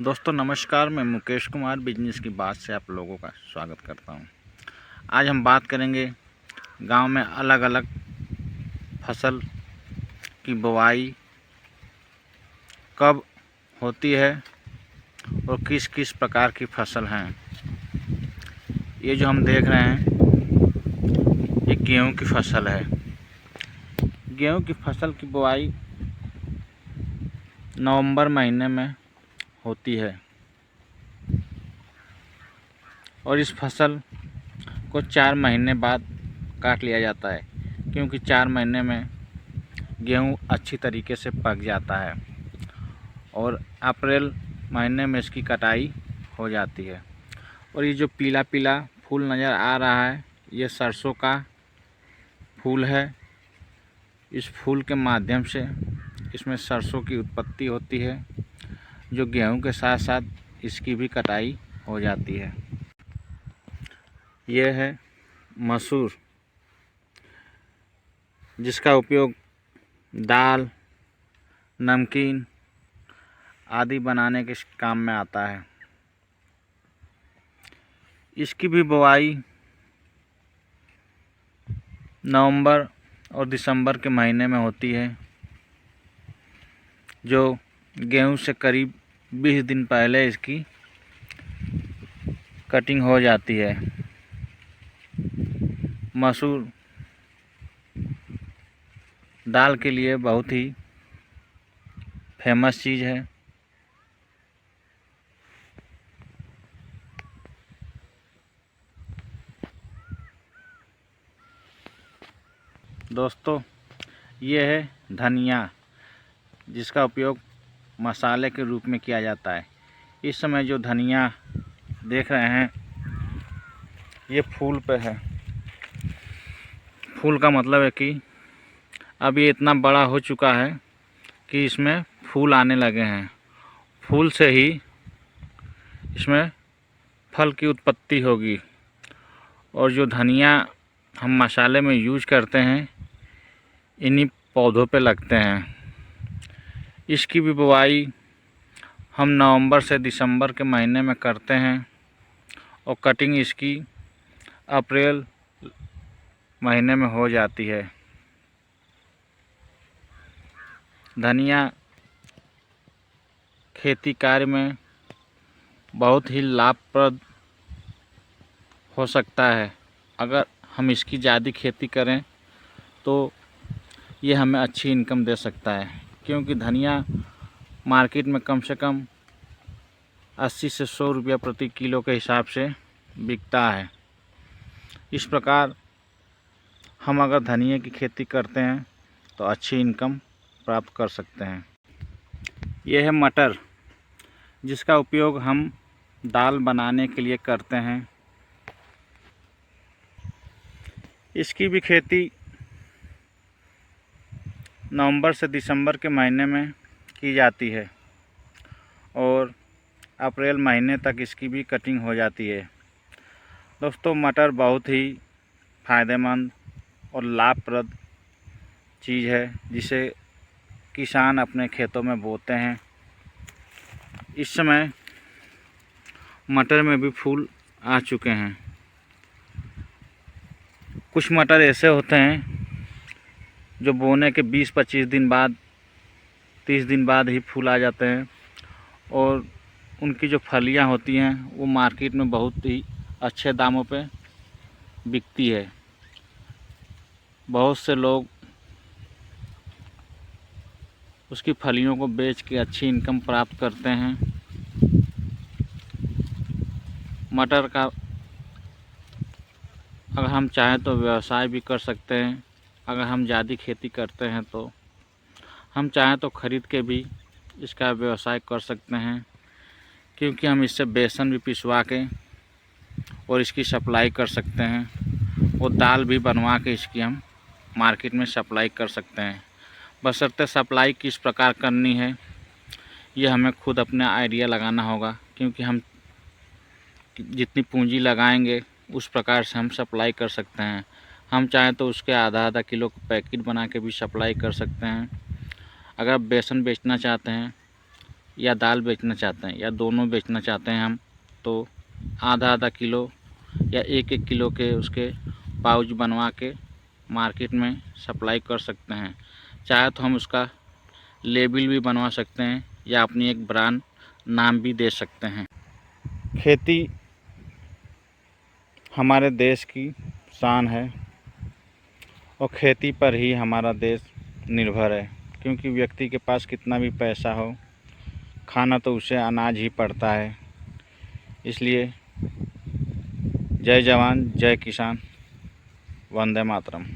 दोस्तों नमस्कार, मैं मुकेश कुमार बिजनेस की बात से आप लोगों का स्वागत करता हूं। आज हम बात करेंगे गांव में अलग अलग फसल की बुवाई कब होती है और किस किस प्रकार की फसल हैं। ये जो हम देख रहे हैं ये गेहूं की फसल है। गेहूं की फसल की बुवाई नवंबर महीने में होती है और इस फसल को 4 महीने बाद काट लिया जाता है, क्योंकि 4 महीने में गेहूं अच्छी तरीके से पक जाता है और अप्रैल महीने में इसकी कटाई हो जाती है। और ये जो पीला पीला फूल नज़र आ रहा है ये सरसों का फूल है। इस फूल के माध्यम से इसमें सरसों की उत्पत्ति होती है, जो गेहूं के साथ साथ इसकी भी कटाई हो जाती है। यह है मसूर, जिसका उपयोग दाल, नमकीन आदि बनाने के काम में आता है। इसकी भी बुवाई नवंबर और दिसंबर के महीने में होती है, जो गेहूं से करीब 20 दिन पहले इसकी कटिंग हो जाती है। मसूर दाल के लिए बहुत ही फेमस चीज़ है। दोस्तों ये है धनिया, जिसका उपयोग मसाले के रूप में किया जाता है। इस समय जो धनिया देख रहे हैं ये फूल पे है। फूल का मतलब है कि अब ये इतना बड़ा हो चुका है कि इसमें फूल आने लगे हैं। फूल से ही इसमें फल की उत्पत्ति होगी। और जो धनिया हम मसाले में यूज करते हैं इन्हीं पौधों पे लगते हैं। इसकी भी बुवाई हम नवंबर से दिसंबर के महीने में करते हैं और कटिंग इसकी अप्रैल महीने में हो जाती है। धनिया खेती कार्य में बहुत ही लाभप्रद हो सकता है। अगर हम इसकी ज़्यादा खेती करें तो ये हमें अच्छी इनकम दे सकता है, क्योंकि धनिया मार्केट में कम से कम 80 से 100 रुपया प्रति किलो के हिसाब से बिकता है। इस प्रकार हम अगर धनिया की खेती करते हैं तो अच्छी इनकम प्राप्त कर सकते हैं। यह है मटर, जिसका उपयोग हम दाल बनाने के लिए करते हैं। इसकी भी खेती नवंबर से दिसंबर के महीने में की जाती है और अप्रैल महीने तक इसकी भी कटिंग हो जाती है। दोस्तों मटर बहुत ही फ़ायदेमंद और लाभप्रद चीज़ है, जिसे किसान अपने खेतों में बोते हैं। इस समय मटर में भी फूल आ चुके हैं। कुछ मटर ऐसे होते हैं जो बोने के 20-25 दिन बाद, 30 दिन बाद ही फूल आ जाते हैं और उनकी जो फलियां होती हैं वो मार्केट में बहुत ही अच्छे दामों पे बिकती है। बहुत से लोग उसकी फलियों को बेच के अच्छी इनकम प्राप्त करते हैं। मटर का अगर हम चाहें तो व्यवसाय भी कर सकते हैं। अगर हम ज़्यादा खेती करते हैं तो हम चाहें तो ख़रीद के भी इसका व्यवसाय कर सकते हैं, क्योंकि हम इससे बेसन भी पिसवा के और इसकी सप्लाई कर सकते हैं और दाल भी बनवा के इसकी हम मार्केट में सप्लाई कर सकते हैं। बशर्ते सप्लाई किस प्रकार करनी है ये हमें खुद अपने आइडिया लगाना होगा, क्योंकि हम जितनी पूंजी लगाएंगे उस प्रकार से हम सप्लाई कर सकते हैं। हम चाहें तो उसके आधा आधा किलो का पैकेट बना के भी सप्लाई कर सकते हैं। अगर आप बेसन बेचना चाहते हैं या दाल बेचना चाहते हैं या दोनों बेचना चाहते हैं हम, तो आधा आधा किलो या एक एक किलो के उसके पाउच बनवा के मार्केट में सप्लाई कर सकते हैं। चाहे तो हम उसका लेबल भी बनवा सकते हैं या अपनी एक ब्रांड नाम भी दे सकते हैं। खेती हमारे देश की शान है और खेती पर ही हमारा देश निर्भर है, क्योंकि व्यक्ति के पास कितना भी पैसा हो, खाना तो उसे अनाज ही पड़ता है। इसलिए जय जवान जय किसान, वंदे मातरम।